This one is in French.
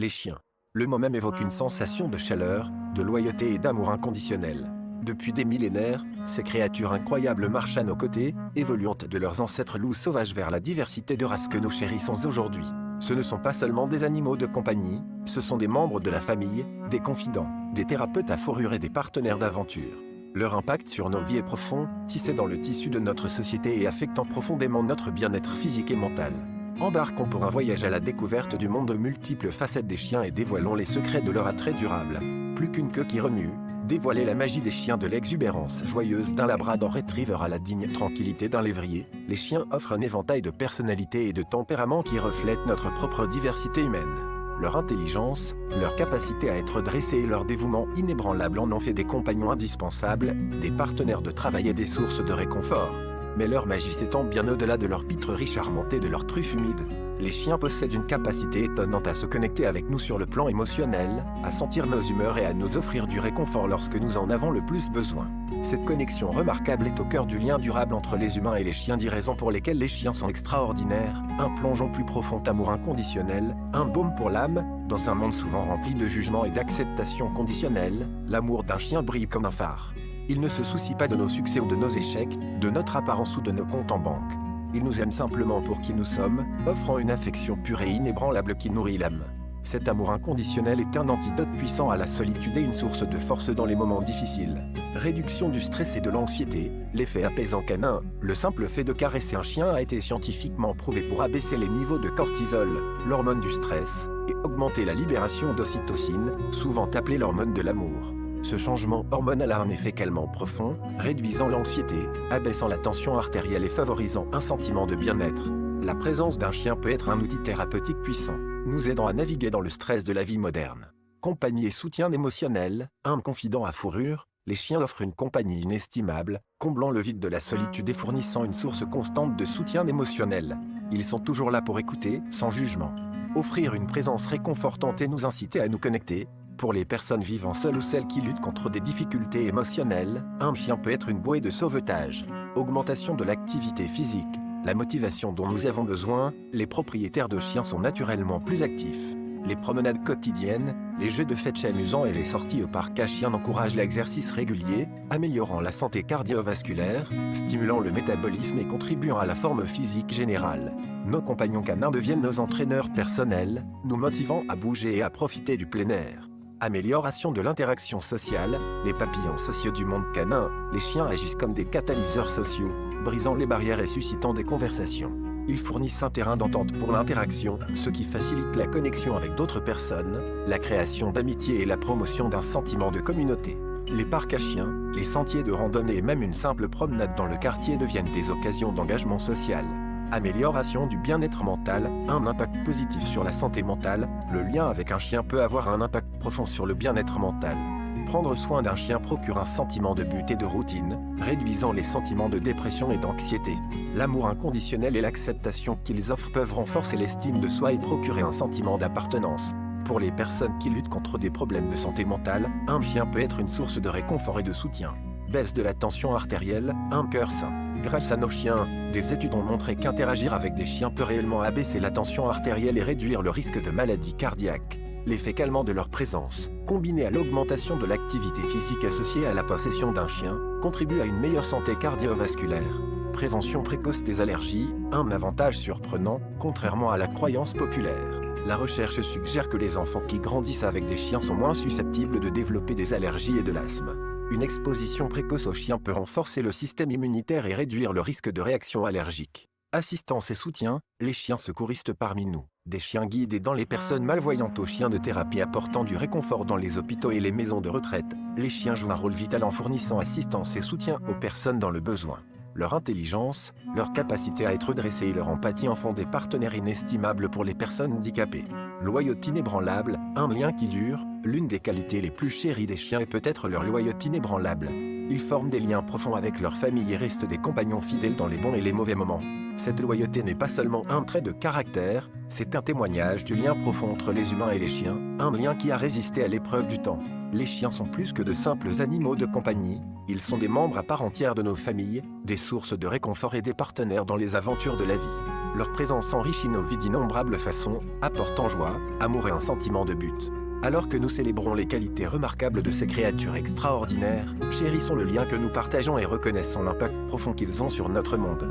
Les chiens. Le mot même évoque une sensation de chaleur, de loyauté et d'amour inconditionnel. Depuis des millénaires, ces créatures incroyables marchent à nos côtés, évoluant de leurs ancêtres loups sauvages vers la diversité de races que nous chérissons aujourd'hui. Ce ne sont pas seulement des animaux de compagnie, ce sont des membres de la famille, des confidents, des thérapeutes à fourrure et des partenaires d'aventure. Leur impact sur nos vies est profond, tissé dans le tissu de notre société et affectant profondément notre bien-être physique et mental. Embarquons pour un voyage à la découverte du monde aux multiples facettes des chiens et dévoilons les secrets de leur attrait durable. Plus qu'une queue qui remue, dévoilez la magie des chiens, de l'exubérance joyeuse d'un labrador retriever à la digne tranquillité d'un lévrier. Les chiens offrent un éventail de personnalités et de tempéraments qui reflètent notre propre diversité humaine. Leur intelligence, leur capacité à être dressés et leur dévouement inébranlable en ont fait des compagnons indispensables, des partenaires de travail et des sources de réconfort. Mais leur magie s'étend bien au-delà de leur pitrerie charmante et de leur truffe humide. Les chiens possèdent une capacité étonnante à se connecter avec nous sur le plan émotionnel, à sentir nos humeurs et à nous offrir du réconfort lorsque nous en avons le plus besoin. Cette connexion remarquable est au cœur du lien durable entre les humains et les chiens, 10 raisons pour lesquelles les chiens sont extraordinaires, un plongeon plus profond d'amour inconditionnel, un baume pour l'âme. Dans un monde souvent rempli de jugements et d'acceptation conditionnelle, l'amour d'un chien brille comme un phare. Il ne se soucie pas de nos succès ou de nos échecs, de notre apparence ou de nos comptes en banque. Il nous aime simplement pour qui nous sommes, offrant une affection pure et inébranlable qui nourrit l'âme. Cet amour inconditionnel est un antidote puissant à la solitude et une source de force dans les moments difficiles. Réduction du stress et de l'anxiété, l'effet apaisant canin. Le simple fait de caresser un chien a été scientifiquement prouvé pour abaisser les niveaux de cortisol, l'hormone du stress, et augmenter la libération d'ocytocine, souvent appelée l'hormone de l'amour. Ce changement hormonal a un effet calmant profond, réduisant l'anxiété, abaissant la tension artérielle et favorisant un sentiment de bien-être. La présence d'un chien peut être un outil thérapeutique puissant, nous aidant à naviguer dans le stress de la vie moderne. Compagnie et soutien émotionnel, un confident à fourrure, les chiens offrent une compagnie inestimable, comblant le vide de la solitude et fournissant une source constante de soutien émotionnel. Ils sont toujours là pour écouter, sans jugement. Offrir une présence réconfortante et nous inciter à nous connecter. Pour les personnes vivant seules ou celles qui luttent contre des difficultés émotionnelles, un chien peut être une bouée de sauvetage. Augmentation de l'activité physique, la motivation dont nous avons besoin, les propriétaires de chiens sont naturellement plus actifs. Les promenades quotidiennes, les jeux de fetch amusants et les sorties au parc à chiens encouragent l'exercice régulier, améliorant la santé cardiovasculaire, stimulant le métabolisme et contribuant à la forme physique générale. Nos compagnons canins deviennent nos entraîneurs personnels, nous motivant à bouger et à profiter du plein air. Amélioration de l'interaction sociale, les papillons sociaux du monde canin, les chiens agissent comme des catalyseurs sociaux, brisant les barrières et suscitant des conversations. Ils fournissent un terrain d'entente pour l'interaction, ce qui facilite la connexion avec d'autres personnes, la création d'amitié et la promotion d'un sentiment de communauté. Les parcs à chiens, les sentiers de randonnée et même une simple promenade dans le quartier deviennent des occasions d'engagement social. Amélioration du bien-être mental, un impact positif sur la santé mentale, le lien avec un chien peut avoir un impact profond sur le bien-être mental. Prendre soin d'un chien procure un sentiment de but et de routine, réduisant les sentiments de dépression et d'anxiété. L'amour inconditionnel et l'acceptation qu'ils offrent peuvent renforcer l'estime de soi et procurer un sentiment d'appartenance. Pour les personnes qui luttent contre des problèmes de santé mentale, un chien peut être une source de réconfort et de soutien. Baisse de la tension artérielle, un cœur sain. Grâce à nos chiens, des études ont montré qu'interagir avec des chiens peut réellement abaisser la tension artérielle et réduire le risque de maladies cardiaques. L'effet calmant de leur présence, combiné à l'augmentation de l'activité physique associée à la possession d'un chien, contribue à une meilleure santé cardiovasculaire. Prévention précoce des allergies, un avantage surprenant, contrairement à la croyance populaire. La recherche suggère que les enfants qui grandissent avec des chiens sont moins susceptibles de développer des allergies et de l'asthme. Une exposition précoce aux chiens peut renforcer le système immunitaire et réduire le risque de réaction allergique. Assistance et soutien, les chiens secouristes parmi nous. Des chiens guides aidant les personnes malvoyantes aux chiens de thérapie apportant du réconfort dans les hôpitaux et les maisons de retraite. Les chiens jouent un rôle vital en fournissant assistance et soutien aux personnes dans le besoin. Leur intelligence, leur capacité à être dressés et leur empathie en font des partenaires inestimables pour les personnes handicapées. Loyauté inébranlable, un lien qui dure, l'une des qualités les plus chéries des chiens est peut-être leur loyauté inébranlable. Ils forment des liens profonds avec leur famille et restent des compagnons fidèles dans les bons et les mauvais moments. Cette loyauté n'est pas seulement un trait de caractère, c'est un témoignage du lien profond entre les humains et les chiens, un lien qui a résisté à l'épreuve du temps. Les chiens sont plus que de simples animaux de compagnie, ils sont des membres à part entière de nos familles, des sources de réconfort et des partenaires dans les aventures de la vie. Leur présence enrichit nos vies d'innombrables façons, apportant joie, amour et un sentiment de but. Alors que nous célébrons les qualités remarquables de ces créatures extraordinaires, chérissons le lien que nous partageons et reconnaissons l'impact profond qu'ils ont sur notre monde.